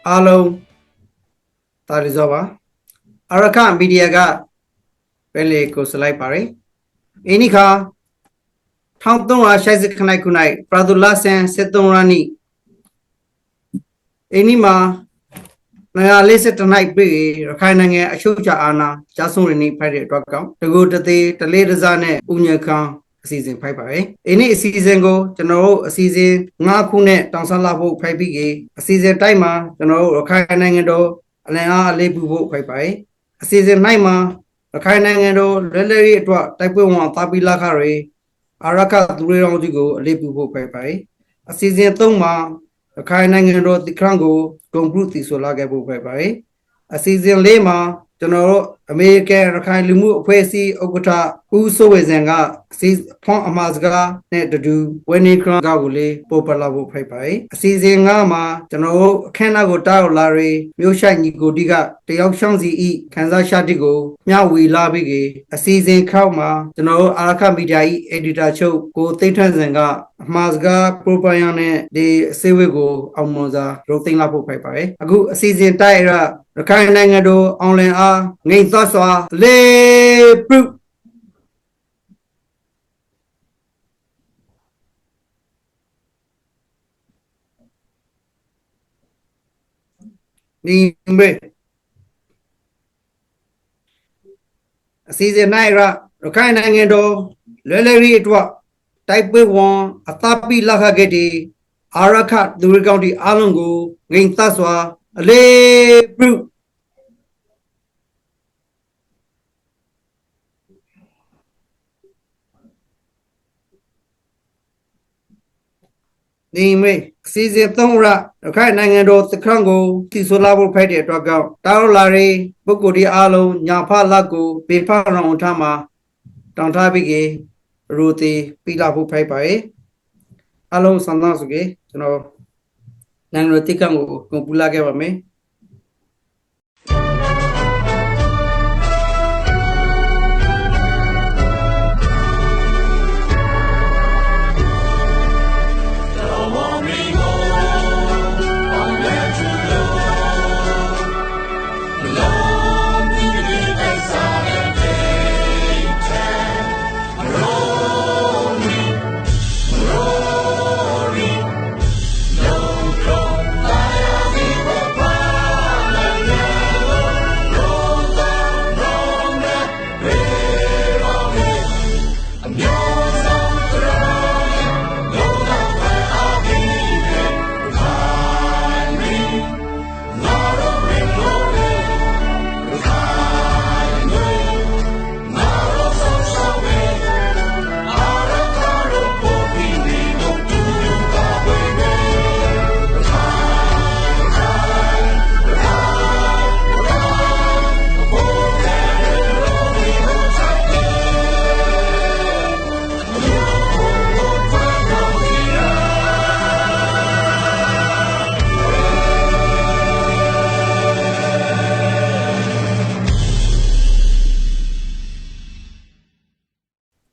အားလုံးတာရီဇောပါအရခမီဒီယာကပဲလေကိုစလိုက်ပါရယ်အင်းဒီခါ1380ခနိုင်ခုနိုင်ပရာဒူလာဆန်73ရနီအင်းဒီမှာ940နိုင်ပြီရခိုင်နိုင်ငံအရှုပ်ချအာဏာကြားဆုံးရနေဖိုက်တဲ့အတွက်ကောင်းတကူတသေးတလေးတစားနဲ့ဥညခန်းအစီအစဉ်ဖိုက်ပါရယ်အင်းဒီအစီအစဉ်ကိုကျွန်တော်တို့အစီအစဉ်9ခုနဲ့တောင်ဆလာဖို့ဖိုက်ပြီးကြီးအစီအစဉ်တိုင်းမှာကျွန်တော်တို့ရခိုင်နိုင်ငံတော်အလင်အားအလေးပြုဖို့ဖိုက်ပါရယ်အစီအစဉ်တိုင်းမှာရခိုင်နိုင်ငံတော်လွယ်လွယ်ရေးအတွက်တိုက်ပွဲဝင်သားပြီးလာခတွေအာရခသူတွေတော်ကြီးကိုအလေးပြုဖို့ဖိုက်ပါရယ်အစီအစဉ်3မှာရခိုင်နိုင်ငံတော်တိခရန်ကိုဂုံပြုတီဆိုလာခဲ့ဖို့ဖိုက်ပါရယ်အစီအစဉ်4မှာကျွန်တော်တို့အမေရိကန်ရခိုင်လူမှုအဖွဲ့အစည်းဥက္ကဋ္ဌဦးစိုးဝေစံကဖွန်အမာစကားနဲ့တူဝင်းနီခရန်ကကိုလေးပို့ပလာဖို့ဖိုက်ပါရယ်အစီအစဉ်5မှာကျွန်တော်တို့အခမ်းအနားကိုတားရောက်လာတွေမြို့ရှိုက်ညီကိုတီကတယောက်ရှောင်းစီဤခန်းစားရှာတိကိုမျှဝေလာပြီးကြီးအစီအစဉ်ခောက်မှာကျွန်တော်တို့အာရခမီဒီယာဤအက်ဒီတာချုပ်ကိုသိန်းထွန်းစံကအမှားစကားပရိုပိုင်ယာနဲ့ဒီအစည်းအဝေးကိုအောင်မွန်စွာရုပ်သိမ်းလာဖို့ဖိုက်ပါရယ်အခုအစီအစဉ်တိုက်ရရခိုင်နိုင်ငံတော်အောင်လင်အားငိမ့်သက်စွာလေးပြုနေမေအစီအစဉ်နိုင်ရခိုင်နိုင်ငံတော်လွယ်လွယ်ရေးအတွက်တိုက်ပွဲဝန်အသပိလခခဲ့တဲ့အာရခသူရကောင်းတီအားလုံးကိုငိမ့်သက်စွာအလေးပြုနေမေအစီအစဉ်3ရခိုင်နိုင်ငံတော်သခရန်ကိုတီဆိုလာဖို့ဖိုက်တဲ့အတွက်ကောတာရလာရီပုဂ္ဂိုလ်ဒီအားလုံးညာဖလက်ကိုပေဖရောင်ထားမှာတောင်းထားပြီးကရူတီပြလာဖို့ဖိုက်ပါရဲ့အားလုံးစံသားစုကကျွန်တော်နိုင်ငံတော်တိကံကိုကုန်ပူလာခဲ့ပါမယ်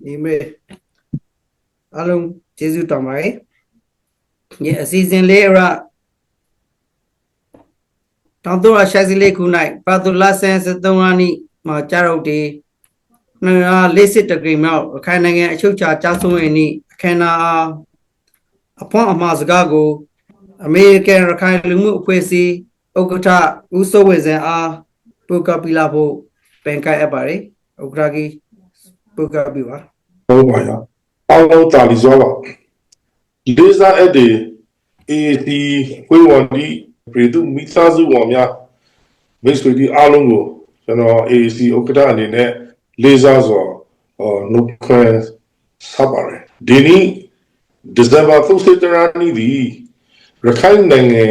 ဒီမေအားလုံးကျေးဇူးတောင်းပါတယ်ဒီအစီအစဉ်လေးရတောင်တော့ရှိုက်စီလေးခုနိုင်ပါတူလာဆန်73ရာနီမှာကြာတော့ဒီ240 degree မြောက်ရခိုင်နိုင်ငံအချုပ်ချာကြားဆုံးရနေအခမ်းအနားအဖွင့်အမှားစကားကိုအမေရိကန်ရခိုင်လူမှုအဖွဲ့အစည်းဥက္ကဋ္ဌဦးစိုးဝေစံအားပုဂ္ဂပိလာဖို့ပန်ကိုက်အပ်ပါတယ်ဥက္ကဋ္ဌကြီးပုဂ္ဂပိပါဟုတ်ပါရဲ့အောက်လောက်တာလီစောပါဒေဇာအဒေအေဒီဝေဝန်ဒီပြည်သူမိသားစုဝင်များမိတ်ဆွေဒီအားလုံးကိုကျွန်တော် AAC ဥက္ကဋ္ဌအနေနဲ့လေးစားစွာနှုတ်ခွန်းဆက်ပါတယ်ဒီနေ့ဒီဇင်ဘာ30ရက်နေ့ဒီရခိုင်နိုင်ငံ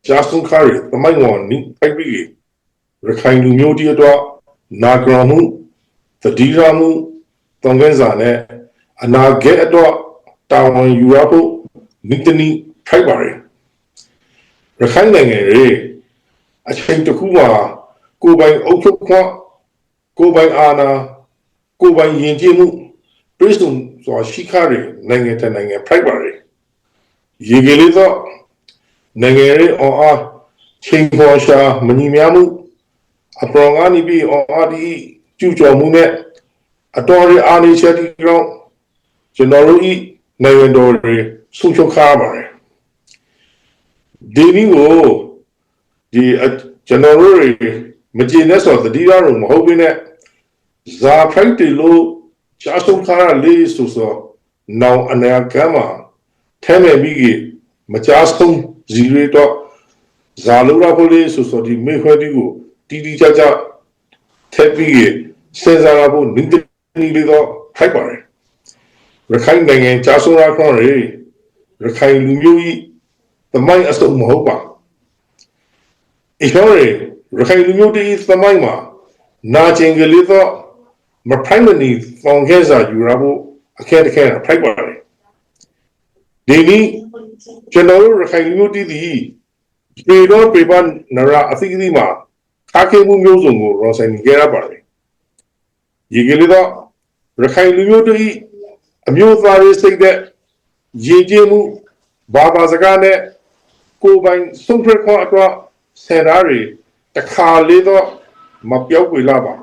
ဂျာဆွန်ခါရီတမိုင်းဝန်နိအိုက်ဘီရခိုင်လူမျိုးတွေအတွက်နာဂရမှုတတိယမှုတောင်ကန်းစာနဲ့အနာဂတ်အတွက်တာဝန်ယူရဖို့နိတနီထိုက်ပါတယ်ရခိုင်နိုင်ငံရဲ့အချိန်တစ်ခုမှာကိုယ်ပိုင်အုပ်ချုပ်ခွင့်ကိုယ်ပိုင်အာဏာကိုယ်ပိုင်ယဉ်ကျေးမှုတွဲဆုံစွာရှိခါရနိုင်ငံတနိုင်ငံဖိုက်ပါတယ်ရေကလေးတော့နိုင်ငံရဲ့အော်အား ချိန်ပေါ်ရှာမညီများမှုအပရောငါနိပိအော်ဒီကျူကျော်မှုနဲ့အတော်ရအာနေချက်ဒီတော့ကျွန်တော်တို့ဤနိုင်ငံတော်တွေဆုံးရှုံးခါပါတယ်ဒီနည်းကိုဒီကျွန်တော်တို့တွေမကျေနပ်ဆိုတတိယတော့မဟုတ်ဘဲနဲ့ဇာဖိုက်တီလို့ရှားဆုံးခါလေးဆိုနောင်အနာဂတ်မှာထဲမဲ့ပြီးမကြားဆုံးဇီရီတော့ဇာလူရာပိုလေးဆိုဒီမေခွဲဒီကိုတီကြကြထက်ပြီးစေစားလာဖို့နင်းနေလေတော့ထိုက်ပါတယ်ရခိုင်နိုင်ငံကြားဆုံးရာခေါ်ရရခိုင်လူမျိုးကြီးသမိုင်းအစုံမဟုတ်ပါအချောရခိုင်လူမျိုးတီသမိုင်းမှာနာကျင်ကလေးတော့မဖိုင်မနီဖောင်ခဲစာယူရဖို့အခက်အခဲထိုက်ပါတယ်ဒီနည်းကျွန်တော်တို့ရခိုင်လူမျိုးတီပြေတော့ပြေပါနရာအသိအသိမှာခါခဲမှုမျိုးစုံကိုရောဆိုင်ကြရပါတယ်ဒီကလေးတော့ရခိုင်လူမျိုးတီအမျိုးသားရေးစိတ်တဲ့ရည်ကြည်မှုဘာသာစကားနဲ့ကိုယ်ပိုင်ဆုံးဖြတ်ခွင့်အတွက်ဆန္ဒတွေတခါလေးတော့မပြောက်ွေလာပါ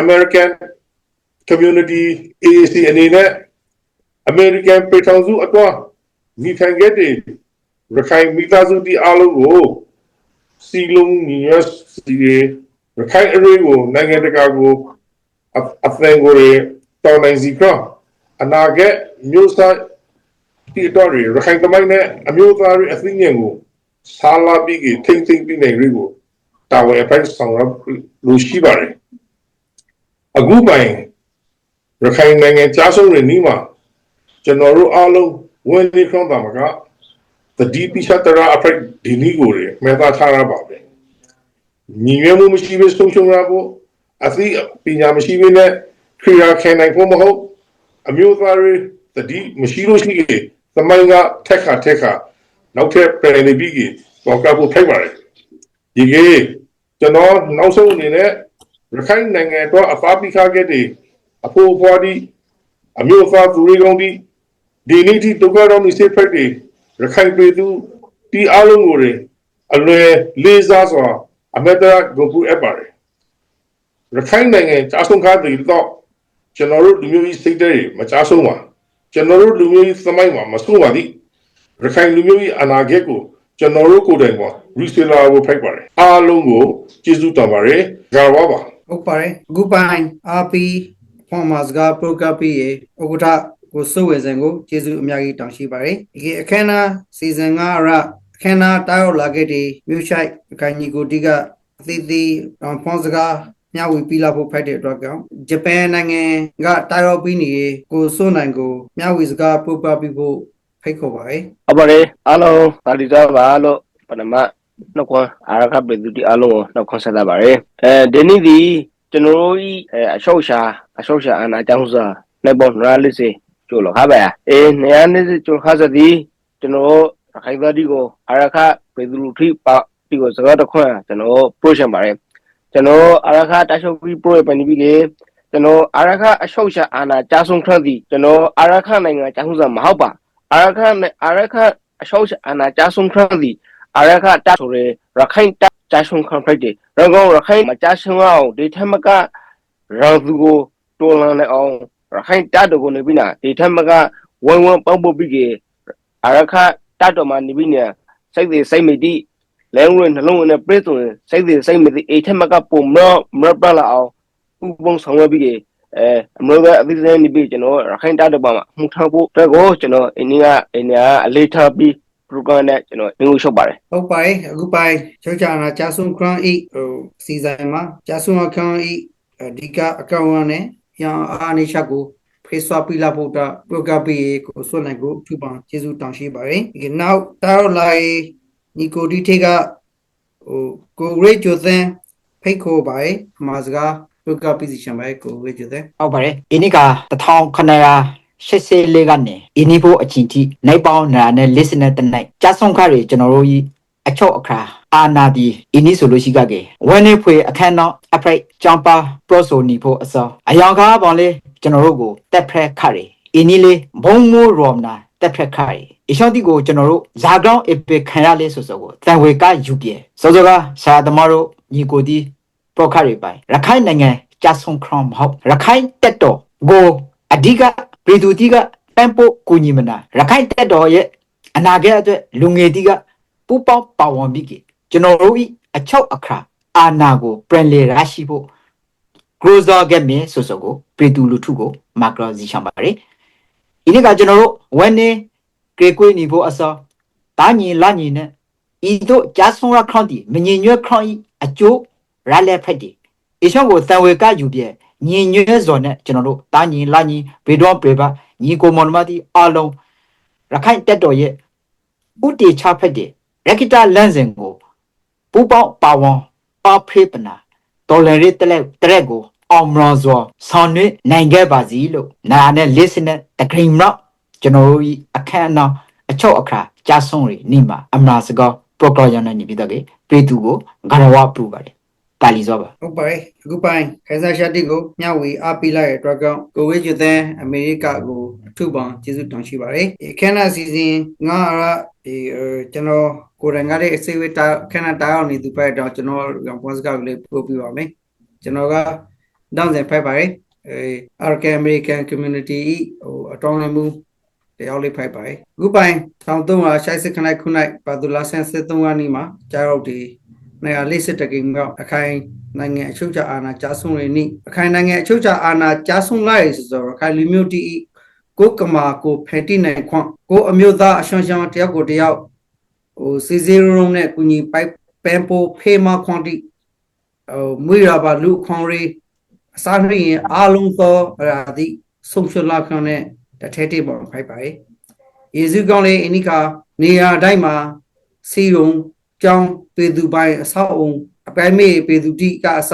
American Community AAC အနေနဲ့ American ပြည်ထောင်စုအတွက်မိထိုင်ခဲ့တဲ့ရခိုင်မိသားစုတီအားလုံးကိုစီလုံးညီရစီရခိုင်အရေးကိုနိုင်ငံတကာကိုအသံကိုတောင်းနိုင်စီကအနာဂတ်မျိုးစားတီတော်ရခိုင်သမိုင်းနဲ့အမျိုးသားရေးအသိဉာဏ်ကိုဆာလာပြီးထိမ့်သိမ့်ပြီးနိုင်ရကိုတာဝန်အပိုင်းဆောင်ရလို့ရှိပါတယ်အခုပိုင်းရခိုင်နိုင်ငံကြားဆုံးရနီးမှာကျွန်တော်တို့အားလုံးဝန်ဒီခေါင်းတာမှာကတတိပိသတရာအဖိုက်ဒီနီကိုမေတ္တာထားရပါပဲညီညွတ်မှုမရှိဘဲဆုံးရှုံးရဖို့အသိပညာမရှိဘဲနဲ့ခရီးခံနိုင်ဖို့မဟုတ်အမျိုးသားရေးတတိမရှိလို့ရှိရင်သမိုင်းကထက်ခါနောက်ထပ်ပြည်နေပြီးတော့ကဖို့ထိုက်ပါတယ်ဒီကေကျွန်တော်နောက်ဆုံးအနေနဲ့ရခိုင်နိုင်ငံတော့အပါပိခခဲ့တဲ့အဖို့အဖွားဒီအမျိုးသားသူတွေကောင်းဒီနေ့ဒီဒုက္ခတော်မျိုးစိဖက်တွေရခိုင်ပြည်သူတီအားလုံးကိုအလွယ်လေးစားစွာအမတရဂုဏ်ပြုအပ်ပါတယ်ရခိုင်နိုင်ငံကြားဆုံးခါတည်တော့ကျွန်တော်တို့လူမျိုးကြီးစိတ်တွေမကြားဆုံးပါကျွန်တော်တို့လူမျိုးကြီးသမိုင်းမှာမဆုံးပါသည်ရခိုင်လူမျိုးကြီးအနာဂတ်ကိုကျွန်တော်တို့ကိုယ်တိုင်ပေါ်ရီစလာကိုဖိုက်ပါတယ်အားလုံးကိုကျေးဇူးတော်ပါတယ်ကြပါပါဟုတ်ပါတယ်အခုပိုင်းအာပီဖော်မတ်ကပရိုကပီရဲ့ဥက္ကဋ္ဌကိုစိုးဝယ်စံကိုကျေးဇူးအများကြီးတောင်းရှိပါတယ်ဒီအခမ်းအနားစီဇန်9အခမ်းအနားတားရောက်လာခဲ့တဲ့မြို့ရှိုက်အကိုင်ကြီးကိုဒီကအသီးသီးဖော်စကားမျှဝေပြီးလာဖို့ဖိုက်တဲ့အတွက်ကြောင့်ဂျပန်နိုင်ငံကတာရောက်ပြီးနေကိုစိုးနိုင်ကိုမျှဝေစကားပို့ပြပြီးဖို့ဖိတ်ခေါ်ပါတယ်ဟုတ်ပါတယ်အားလုံးပါလီတာပါလို့ပထမနှုတ်ခွန်းအာရခပြည်သူတီအားလုံးကိုနှုတ်ခွန်းဆက်တာပါတယ်ဒီနေ့ဒီကျွန်တော်တို့အရှောက်ရှာအနာကြောင့်စားနေပေါ်ရလေးစီကျလို့ဟာဗျာနေရာနေကျခါစသည်ကျွန်တော်ခိုင်သားဒီကိုအာရခပြည်သူတီပါဒီကိုစကားတစ်ခွန်းကျွန်တော်ပရိုရှန်ပါတယ်ကျွန်တော်အာရခတရှုပ်ပြီးပရိုပန်ပြီးကေကျွန်တော်အာရခအရှောက်ရှာအာနာကြားဆုံးခန့်သည်ကျွန်တော်အာရခနိုင်ငံကြောင့်စားမဟုတ်ပါအာရခအရှောက်ရှာအာနာကြားဆုံးခန့်သည်အာရခတဆိုရရခိုင်တကြားဆုံးခန့်ဖိုက်တယ်ရကောရခိုင်မကြားဆုံးအောင်ဒီထမကရာသူကိုတိုးလန်းနေအောင်ရခိုင်တတ်ကိုနေပြီနာဒီထမကဝဝပေါင်းပုတ်ပြီးကေအာရခတတ်တော်မှာနေပြီနေစိတ်သေးစိတ်မတိလဲဝင်နှလုံးနဲ့ပြည့်စုံစိတ်သေးစိတ်မတိအိထမကပုံမပလာအောင်ဥပုံဆောင်ရပြီးကေအမလို့ကအသီးသေးနေပြီကျွန်တော်ရခိုင်တတ်တော်မှာမှုထောက်ဖို့အတွက်ကိုကျွန်တော်အင်းကအလေးထားပြီးပရိုဂရမ်နဲ့ကျွန်တော်ငုံရှုပ်ပါတယ်ဟုတ်ပါတယ်အခုပိုင်းကျောင်းချာနာဂျာဆွန်ခရန်ဤစီဇန်မှာဂျာဆွန်ခရန်ဤဒီကအကောင့်နဲ့ရန်အာနေချက်ကိုဖေးဆွာပီလာဖို့တာပရိုဂရမ်ကိုဆွနိုင်ကိုထူပန်ကျေးဇူးတောင်းရှိပါတယ်ဒီနောက်တာရောလိုက်နီကိုဒီထေကကိုရေကျိုသန်ဖိတ်ခေါ်ပါတယ်မာစကားပရိုဂရမ်position ပဲကိုရေကျိုသန်ဟုတ်ပါတယ်ဒီနေ့က1984ကနေအနီဖို့အချင်းတီနိုင်ပေါင်းနာနဲ့ listener တနိုင်ကြားဆုံးခါတွေကျွန်တော်တို့ကြီးအချော့အခါအာနာဒီအနီဆိုလို့ရှိကကေဝန်းနေဖွေအခန်းတော့အဖရိတ်ဂျမ်ပါပရိုဆိုနီဖို့အစောအယောင်ကားပေါင်းလေးကျွန်တော်တို့ကိုတက်ဖရက်ခါတွေအနီလေးဘုံမိုးရောမနာတက်ဖရက်ခါတွေအ အရှောင်းတီကိုကျွန်တော်တို့ဇာကောင်အပေခံရလဲဆိုကိုတန်ဝေကယူပြေစောစောကဆရာသမားတို့ညီကိုဒီပရိုခရီပိုင်ရခိုင်နိုင်ငံကြာဆုံခရမ်ဟောက်ရခိုင်တက်တော်ကိုအဓိကပြည်သူတီကပန်ပိုကိုညီမနာရခိုင်တက်တော်ရဲ့အနာဂတ်အတွက်လူငယ်တီကပူပေါင်းပါဝင်ပြီးကျွန်တော်တို့အချုပ်အခါအာနာကိုပြန်လေရရှိဖို့ grozer ကမြင်ဆိုကိုပြည်သူလူထုကိုမာကရာစီချမ်းပါတယ်ဒီနေ့ကကျွန်တော်တို့ဝန်နေကေကွေးနေဖို့အစောတာညီလာညီနဲ့ဤတို့ဂျာဆွန်ရခရန်တီမငင်ညွဲခရန်အကျိုးရလက်ဖက်တီအရှောင်းကိုတန်ဝေကယူပြညင်ညွဲစော်နဲ့ကျွန်တော်တို့တာညီလာညီဘေတော်ပေပါညီကိုမော်နမတီအလုံးရခိုင်တက်တော်ရဲ့ဥတီချဖက်တီရခိတာလန့်စင်ကိုပူပေါင်းပါဝန်ပါဖေးပနာဒေါ်လာရစ်တရက်ကိုအောင်မရောစွာဆောင်းနွေနိုင်ခဲ့ပါစီလို့နာနဲ့ listener တဂရိမ်တော့ကျွန်တော်တို့အခမ်းအနားအချုပ်အခါကြာဆုံးရီနေမှာအမနာစကော program နဲ့နေပြီးတော့ပြည်သူကိုဂရဝပူပါတယ်တာလီစောပါ ဟုတ်ပါတယ်အခုပိုင်းခိုင်စာရှာတိကိုမျှဝေအားပေးလိုက်တဲ့အတွက်ကြောင့်ကိုဝေးကျွတဲ့ အမေရိကကိုအထူးပန်ကျေးဇူးတောင်းရှိပါတယ်ခဏစီစဉ်ငါကျွန်တော်ကိုယ်တိုင်ကလည်းအစိဝေးတာခဏတာအောင်နေသူပဲတော့ကျွန်တော်ပွန်စကောက်လေးပို့ပြပါမယ်ကျွန်တော်ကတောင်းစင်ဖိုက်ပါတယ်Arcan American Community အတောင်းလမှုတရားလေးဖိုက်ပါတယ်အခုပိုင်း1360ခဏခုနိုင်ပါဒူလာဆန်73ကနေမှာကြားရောက်ဒီ140တကိန်းမြောက်အခိုင်နိုင်ငံအချုပ်ချာအာဏာကြားဆုံးရနေအခိုင်နိုင်ငံအချုပ်ချာအာဏာကြားဆုံးလိုက်ဆိုတော့အခိုင်လူမျိုးတီကိုကမာကိုဖက်တိနိုင်ခွန့်ကိုအမျိုးသားအရှောင်းရှောင်းတယောက်ကိုတယောက်စီစီရုံနဲ့ကုညီပိုက်ပန်ပိုဖေးမခွန်တီမွေရပါလူခွန်ရီအစားရင်းအားလုံးသောရာသီဆုံးရှုံးလာခွန်နဲ့တထဲတေပေါ်ဖိုက်ပါယေစုကောင်းလေးအနိကနေရာတိုင်းမှာစီယုံကျောင်းပေသူပိုင်းအဆောက်အုံအပိုင်းမေပေသူတိကအစ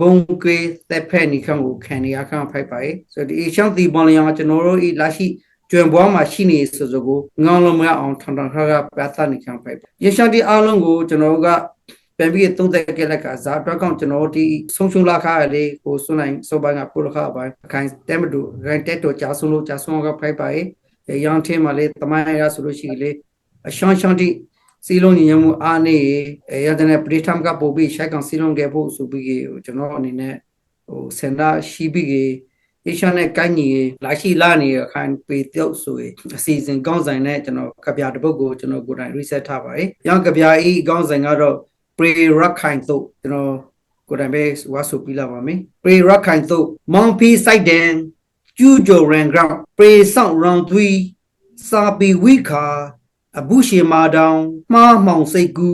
ဘုံကေသက်ဖက်နိခံကိုခံနေရခံဖိုက်ပါဆိုဒီရှောင်းတီပေါ်လျောင်းကျွန်တော်တို့ဤလာရှိကျွံပွားမှာရှိနေဆိုစကိုငောင်းလုံးမအောင်ထန်ထန်ခါကပတ်သက်နိခံဖိုက်ယေရှောင်းတီအားလုံးကိုကျွန်တော်တို့ကပြန်ပြီးသုံးသပ်ကြလက်ကဇာအတွက်ကောင်ကျွန်တော်တို့ဒီဆုံးရှုံးလာခါလေးကိုစွနိုင်စောပိုင်းကပိုလခါပိုင်းအခိုင်တဲမတူဂိုင်းတက်တော့ကြာဆုံးလို့ကြာဆုံးကဖိုက်ပါရန်ထင်းမှာလေတမိုင်းရဆိုလို့ရှိလေအရှောင်းရှောင်းတိစီလုံးညီမှုအားနေရတဲ့ပရိသမ်ကပို့ပြီးရှိုက်ကောင်စီလုံးခဲ့ဖို့ဆိုပြီးကျွန်တော်အနေနဲ့စန္ဒရှိပြီးအေရှာနဲ့ကိုင်းညီလာရှိလာနေအခိုင်ပေတုတ်ဆိုအစီအစဉ်ကောင်းဆိုင်နဲ့ကျွန်တော်ကဗျာတစ်ပုဒ်ကိုကျွန်တော်ကိုယ်တိုင် reset ထားပါတယ်။ရောင်ကဗျာဤကောင်းဆိုင်ကတော့ pre rock ခိုင်တို့ကျွန်တော်ကိုယ်တိုင်ပဲဝါဆိုပြလာပါမယ်။ pre rock ခိုင်တို့မောင်ဖီစိုက်တန်ကျူဂျိုရန်ဂရောင်း pre ဆောင်ရောင်သွီစာပီဝိခါအဘုရှေမာတောင်မှားမှောင်စိတ်ကူ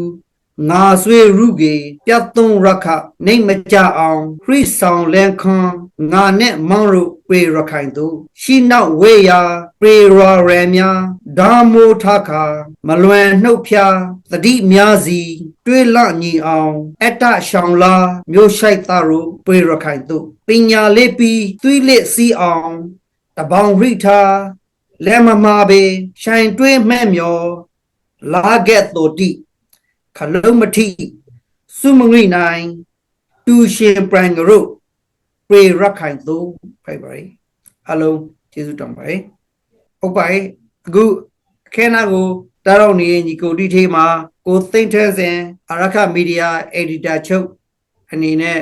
ငါဆွေရုကေပြတ်သုံးရခနေမကြအောင်ခရစ်ဆောင်လန်ခွန်ငါနဲ့မောင်တို့ပြေရခိုင်တို့ရှိနောက်ဝေးရာပြေရရများဓာမိုးထခါမလွယ်နှုတ်ဖျားသတိများစီတွေးလညီအောင်အတ္တရှောင်လာမျိုးရှိုက်သားတို့ပြေရခိုင်တို့ပညာလေးပြီးသွေးလက်စီအောင်တပေါင်းရိထာလဲမမာပေရှိုင်တွေးမဲ့မျောလာခဲ့တော်တိခလုံးမတိစုမငိနိုင်တူရှင်ပရန်ဂရုပြေရခိုင်သူဖိုက်ပါရီအလုံးကျေးဇူးတောင်းပါတယ်ဟုတ်ပါရဲ့အခုအခမ်းအနားကိုတားတော့နေညီကိုတိထေးမှာကိုသိမ့်ထဲစဉ်အရခမီဒီယာအက်ဒီတာချုပ်အနေနဲ့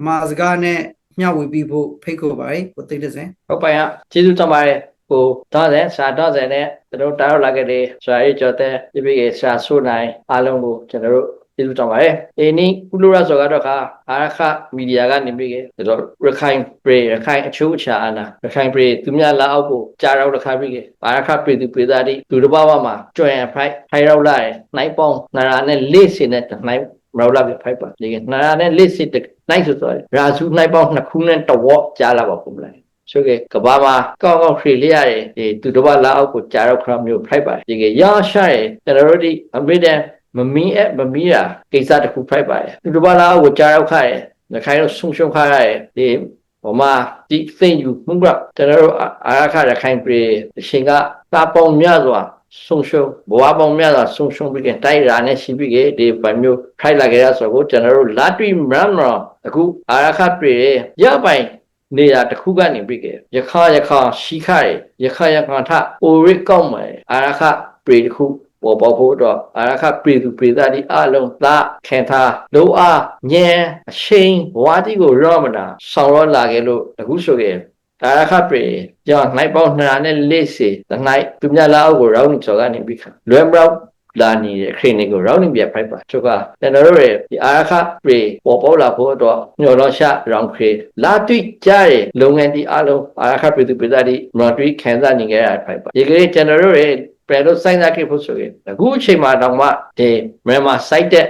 မာစကားနဲ့မျှဝေပြီးဖို့ဖိတ်ခေါ်ပါတယ်ကိုသိမ့်ထဲစဉ် ဟုတ်ပါရဲ့ကျေးဇူးတင်ပါတယ်ကိုတော့တဲ့စာတော့တဲ့နဲ့တို့တားတော့လာခဲ့တယ်ဆိုရဲကြောတဲ့ဒီပိကေစာဆိုနိုင်အားလုံးကိုကျွန်တော်တို့ကျေးဇူးတင်ပါတယ်ဒီနေ့ကုလိုရဆိုကတော့ခါအာရခမီဒီယာကနေပြီးခဲ့တို့ရခိုင်ပြေရခိုင်အချိုးအချာအနာရခိုင်ပြေသူများလာအောက်ကိုကြားတော့တခါပြီးခဲ့အာရခပြေသူပြေသားတိလူတစ်ပါးမှာကျွမ်းဖိုက်ရောက်လာတယ်နိုင်ပေါင်းနာရာနဲ့လေးစင်နဲ့နိုင်မရောလာပြဖိုက်ပါဒီကနာရာနဲ့လေးစင်နိုင်ဆိုတော့ရာစုနိုင်ပေါင်းနှစ်ခုနဲ့တဝက်ကြားလာပါပုံလိုက်ဆိုကေကဘာမှာကောက်ကောက်ခရီလေးရတယ်ဒီသူတစ်ပါးလာအောက်ကိုကြားတော့ခရမျိုးဖိုက်ပါဒီကရရှာရဲကျွန်တော်တို့ဒီအမေတန်မမီးတာကိစ္စတစ်ခုဖိုက်ပါတယ်သူတစ်ပါးလာအောက်ကိုကြားတော့ခရဲငခိုင်းတော့ဆုံရှုံခါရဲဒီဟိုမှာဒီသိမ့်ယူမှုကကျွန်တော်တို့အာရခရခိုင်ပြေရှင်ကတာပေါင်းများစွာဆုံရှုံဘဝပေါင်းများစွာဆုံရှုံပြီးကတိုက်ရာနဲ့ရှိပြီးကဒီဗမျိုးထိုက်လာကြရဆိုကိုကျွန်တော်တို့လာတွေ့မရမအခုအာရခပြေရပိုင် နေတာတစ်ခုကနေပြီးကရခရှိခရရခထအိုရစ်ကောက်မယ်အာရခပရိတစ်ခုပေါ်ပေါက်ဖို့တော့အာရခပရိသူပရိသတ်ဒီအလုံးသာခံထားလောအားညံအရှိန်ဝါတိကိုရောမနာဆောင်ရောလာခဲ့လို့အခုဆိုရင်အာရခပရိကြောင့်နိုင်ပေါင်း240တနိုင်သူများလာအောက်ကိုရောင်းနေစော်ကနေပြီးလွယ်မရောက်လာနေတဲ့ခရင်တွေကိုရောင်းနေပြဖိုက်ပါသူကကျွန်တော်တို့ရဲ့ဒီအာရခပရိပေါ်ပေါက်လာဖို့တော့ညှော်တော့ရှာရောင်းခရလာတွေ့ကြတဲ့လုပ်ငန်းဒီအလုံးအာရခပရိသူပရိသတ်ဒီမတွေ့ခံစားနေကြရဖိုက်ပါဒီကနေ့ကျွန်တော်တို့ရဲ့ပြန်လို့စိုင်းစားခဲ့ဖို့ဆိုရင်အခုအချိန်မှာတော့မှဒီမြန်မာစိုက်တဲ့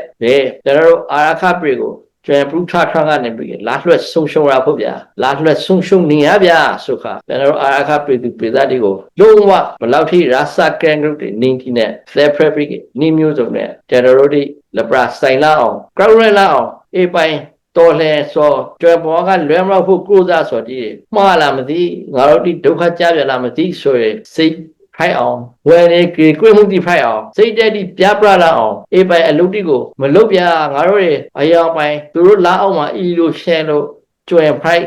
ကျွန်တော်တို့အာရခပရိကိုကျွမ်းပူထထကနေပြီးလာလွှတ်ဆုံရှုံရဖို့ဗျာလာလွှတ်ဆုံရှုံနေရဗျာဆိုခါကျွန်တော်တို့အာရခပရိသူပရိသတ်တွေကိုလုံးဝဘလောက်ထိရာစကန်ဂရုတွေနင်းတီနဲ့ fabric နီးမျိုးစုံနဲ့ကျွန်တော်တို့ဒီလပရာဆိုင်လာအောင် crowd လာအောင်အေးပိုင်တော်လဲဆိုကျွဲဘောကလွဲမလို့ဖို့ကိုးစားဆိုတည်းမှားလာမသိငါတို့ဒီဒုက္ခကြပြလာမသိဆိုရင်စိတ်ဖိုက်အောင်ဝယ်နေကြွေမှုတိဖိုက်အောင်စိတ်တက်တိပြပလာအောင်အေးပိုင်အလုပ်တိကိုမလုပ်ပြငါတို့ရဲ့အယောင်ပိုင်သူတို့လာအောင်မှာအီလိုရှယ်လို့ကျွဲဖိုက်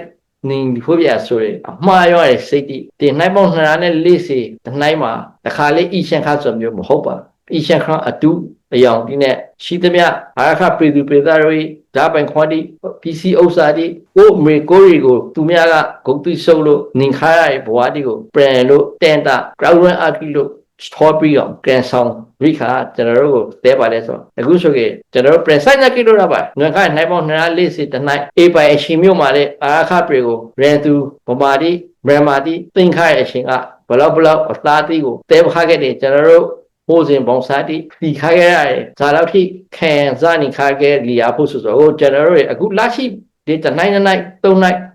နေဖို့ပြဆိုရင်အမှားရောရဲ့စိတ်တိတင်နိုင်ပေါင်း240တနိုင်မှာတစ်ခါလေးအီရှန်ခါဆိုမျိုးမဟုတ်ပါအီရှန်ခါအတူအယောင်ဒီနဲ့ရှိသမျှအာရခပရိသူပရိသတ်တို့ဓာပိုင်ခွန်တိ PC ဥစ္စာတိကိုမေကိုရီကိုသူများကဂုတ်တိဆုပ်လို့နင်ခါရရဲ့ဘဝတိကိုပြန်လို့တန်တာ crowd run အကိလို့ထောပြီးအောင်ကန်ဆောင်ရိခါကျွန်တော်တို့ကိုတဲပါလဲဆိုအခုဆိုကေကျွန်တော်တို့ပြန်ဆိုင်ရကိလို့ရပါငွေခိုင်နိုင်ပေါင်း240တနိုင်အေးပိုင်အရှင်မြို့မှာလေအာရခပရိကိုရန်သူဗမာတိမြန်မာတိသင်္ခါရဲ့အရှင်ကဘလောက်အသားတိကိုတဲခါခဲ့တယ်ကျွန်တော်တို့ဟိုစဉ်ပေါင်းစားတိဒီခါခဲ့ရတယ်ဇာလောက်ထိခံစားနေခါခဲ့လီယာဖို့ဆိုတော့ဟိုကျွန်တော်တို့ရဲ့အခုလက်ရှိဒီတနိုင်3နိုင်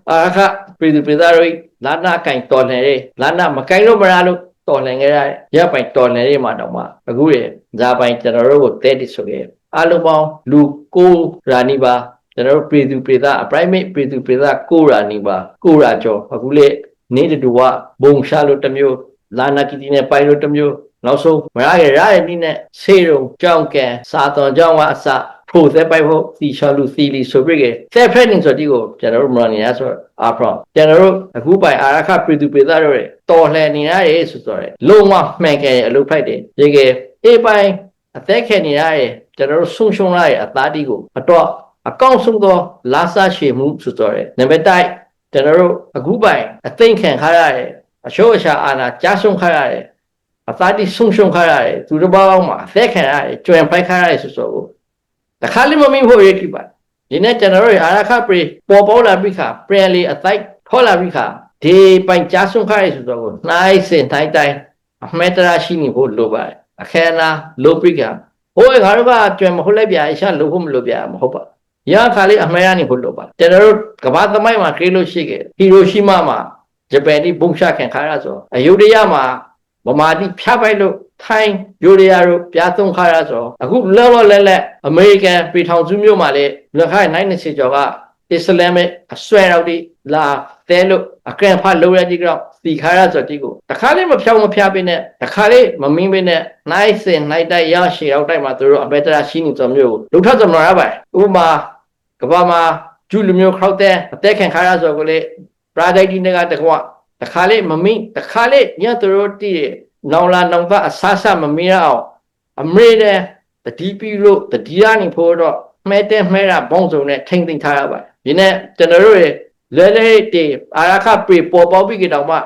အာရခပရိသူပရိသတ်တို့လာနာကင်တော်နေတယ်လာနာမကင်လို့မရလို့တော်လင်ခဲ့ရရပိုင်တော်လင်ရေးမှာတော့မှအခုရဇာပိုင်ကျွန်တော်တို့ကိုတဲတိဆိုခဲ့အလုံးပေါင်းလူ9ရာနီပါကျွန်တော်တို့ပရိသူပရိသတ် private ပရိသူပရိသတ်9ရာနီပါ9ရာကျော်အခုလေနေတူကဘုံရှာလို့တစ်မျိုးလာနာကီတီနဲ့ပိုင်လို့တစ်မျိုးနောက်ဆုံးမရရဲ့ဒီနဲ့ဆေးရုံကြောင်းကန်စာတော်ကြောင်းကအစဖို့သက်ပိုက်ဖို့စီချလူစီလီဆိုပြီးကသက်ဖက်နေဆိုတီကိုကျွန်တော်တို့မရနေရဆိုအာဖရကျွန်တော်တို့အခုပိုင်အာရခပရိသူပရိသတ်တို့ရဲ့တော်လှန်နေရရဲ့ဆိုတော့လုံးဝမှန်ကန်ရဲ့အလုပ်ဖိုက်တယ်ဒီကအေးပိုင်အသက်ခဲနေရရဲ့ကျွန်တော်တို့ဆုံးရှုံးရရဲ့အသားတီကိုအတော့အကောင့်ဆုံးသောလာဆာရှေမှုဆိုတော့နံပါတ်1ကျွန်တော်တို့အခုပိုင်အသိခံခါရရဲ့အရှုံးအရှာအာနာကြားဆုံးခါရရဲ့အသားတီဆုံးရှုံးခါရရဲ့သူတစ်ပေါင်းမှာအသက်ခံရရဲ့ကျွမ်းဖိုက်ခါရရဲ့ဆိုတော့တခါလေးမမင်းဖို့ရည်ကြည့်ပါဒီနေ့ကျွန်တော်တို့အာရခပရိပေါ်ပေါလာပြီးခါပြန်လေအသိထောလာပြီးခါဒီပိုင်ကြားဆုံးခါရဆိုတော့နိုင်စင်တိုင်းတိုင်းအမှတ်တရရှိနေဖို့လိုပါတယ်အခမ်းအနားလိုပြီးခါဟိုငါတို့ကကျွမ်းမဟုတ်လိုက်ပြအရှာလို့ဖို့မလိုပြမဟုတ်ပါရခါလေးအမှတ်ရနေဖို့လိုပါကျွန်တော်တို့ကမ္ဘာသမိုင်းမှာခေလို့ရှိခဲ့ဟီရိုရှီမာမှာဂျပန်ဒီဘုံရှာခံခါရဆိုအယုဒ္ဓယမှာဗမာတိဖျားပိုက်လို့ထိုင်းယူရီးယားတို့ပြားသုံးခါရဆိုအခုလောလောလတ်လက်အမေရိကန်ပြည်ထောင်စုမြို့မှာလေလက်ခိုင်90ကျော်ကအစ္စလာမ်ရဲ့အဆွဲတော်ဒီလာတဲလို့အကန့်ဖတ်လို့ရတဲ့ကြောင့်စီခါရဆိုတိကိုတခါလေးမဖြောင်းမဖျားပေးနဲ့တခါလေးမမင်းပေးနဲ့နိုင်စင်နိုင်တိုက်ရရှည်ရောက်တိုက်မှာသူတို့အဘက်တရာရှိနေသောမျိုးကိုလုံထသမရပါဥပမာကဘာမှာကျူလူမျိုးခောက်တဲ့အသက်ခံခါရဆိုကိုလေပရာဒိုက်ဒီနကတကွတခါလေးမမင်းတခါလေးညသူတို့တည်နောင်လာနောင်သားအဆာဆမမီးရအောင်အမေတဲ့တတိပီလို့တတိယနေဖို့တော့မှဲတဲ့မှဲတာဘုံစုံနဲ့ထိမ့်သိမ့်ထားရပါတယ်ဒီနေ့ကျွန်တော်တို့ရဲ့လဲလဲတေအာရခပရိပေါ်ပေါပြီးကြတော့မှ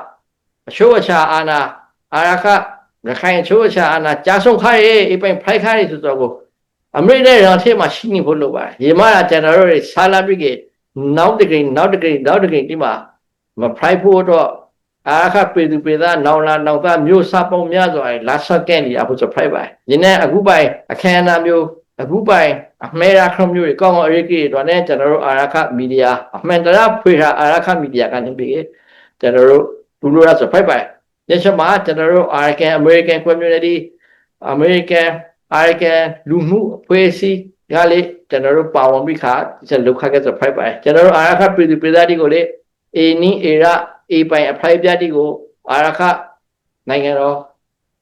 အချို့အချာအာနာအာရခရခိုင်အချို့အချာအာနာကြားဆုံးခါရဲ့အပိုင်ဖိုက်ခါရဲ့ဆိုတော့ကိုအမေတဲ့ရောင်ထဲမှာရှိနေဖို့လိုပါတယ်ဒီမှာကျွန်တော်တို့ရဲ့ဆာလာပြီးကနောက်တကိဒီမှာမဖိုက်ဖို့တော့အာခပရိသူပရိသတ်နောင်လာနောင်သားမျိုးစပုံများစွာလာဆက်ကဲနေရဖို့ဆိုဖိုက်ပါဒီနေ့အခုပိုင်အခမ်းအနားမျိုးအခုပိုင်အမေရာခရမျိုးတွေကောင်းအောင်အရေးကြီးတော့နဲ့ကျွန်တော်တို့အာရခမီဒီယာအမှန်တရားဖွေတာအာရခမီဒီယာကနေပြီးကျွန်တော်တို့လူလူရဆိုဖိုက်ပါညချမှာကျွန်တော်တို့ American community American လူမှုအဖွဲ့အစည်းကလေကျွန်တော်တို့ပါဝင်ပြီးခါကျွန်တော်ခက်ခဲ့ဆိုဖိုက်ပါကျွန်တော်တို့အာရခပရိသူပရိသတ်တွေကိုလေအေနီအေရာအေပိုင်အဖိုက်ပြတိကိုအာရခနိုင်ငံတော်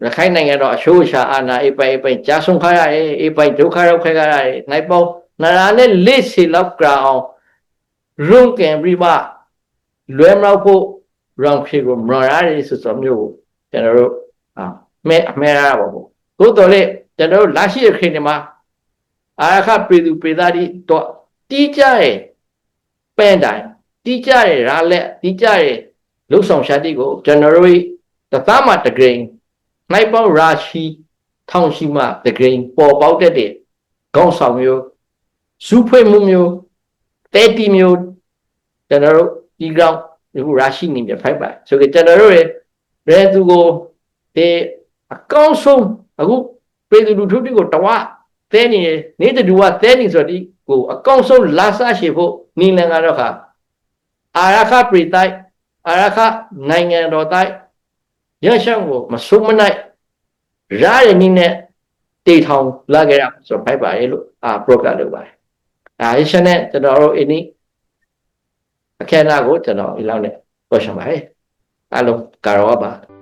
ရခိုင်နိုင်ငံတော်အချိုးရှာအာနာအေပိုင်ကြားဆုံးခါရရဲ့အေပိုင်ဒုက္ခရောက်ခဲ့ကြရတယ်နိုင်ပေါနာရာနဲ့လက်စီလောက်ကြအောင်ရုံးကံပြီးမှ လွယ်မလောက်ဖို့ရောင်ခေကိုမရရတဲ့ဆိုမျိုးကိုကျွန်တော်တို့မဲရတာပါဘို့သို့တော်လေကျွန်တော်တို့လာရှိတဲ့ခေတ်တွေမှာအာရခပြည်သူပြည်သားတွေတော့တီးကြရဲ့ပန်းတိုင်တီးကြရဲ့ရာလက်တီးကြရဲ့လှုပ်ဆောင်ရှာတိကိုကျွန်တော်တို့တသားမှတကရင်နိုင်ပေါင်းရာချီထောင်ရှိမှတကရင်ပေါ်ပေါက်တဲ့ခေါင်းဆောင်မျိုးစူးဖွေမှုမျိုးတဲတီမျိုးကျွန်တော်တို့ဒီကောင်ဒီရာရှိနေပြဖိုက်ပါဆိုကြကျွန်တော်တို့ရဲ့ဘယ်သူကိုဒီအကောင်းဆုံးအခုပြည်သူလူထုတွေကိုတဝသဲနေနေတူကသဲနေဆိုဒီကိုအကောင်းဆုံးလာဆရှိဖို့နီလန်ကတော့ခါအာရခပြည်တိုက်အာရခနိုင်ငံတော်တိုက်ရရှောင်းကိုမဆုမနိုင်ရရနေနဲ့တေထောင်လာကြရဆိုဖိုက်ပါရဲ့လို့ပရိုဂရမ်လုပ်ပါတယ်ရရှနဲ့ကျွန်တော်တို့အင်းအခက်အနာကိုကျွန်တော်ဒီလောက်နဲ့ပြောချင်ပါတယ်အားလုံးကာရောပါ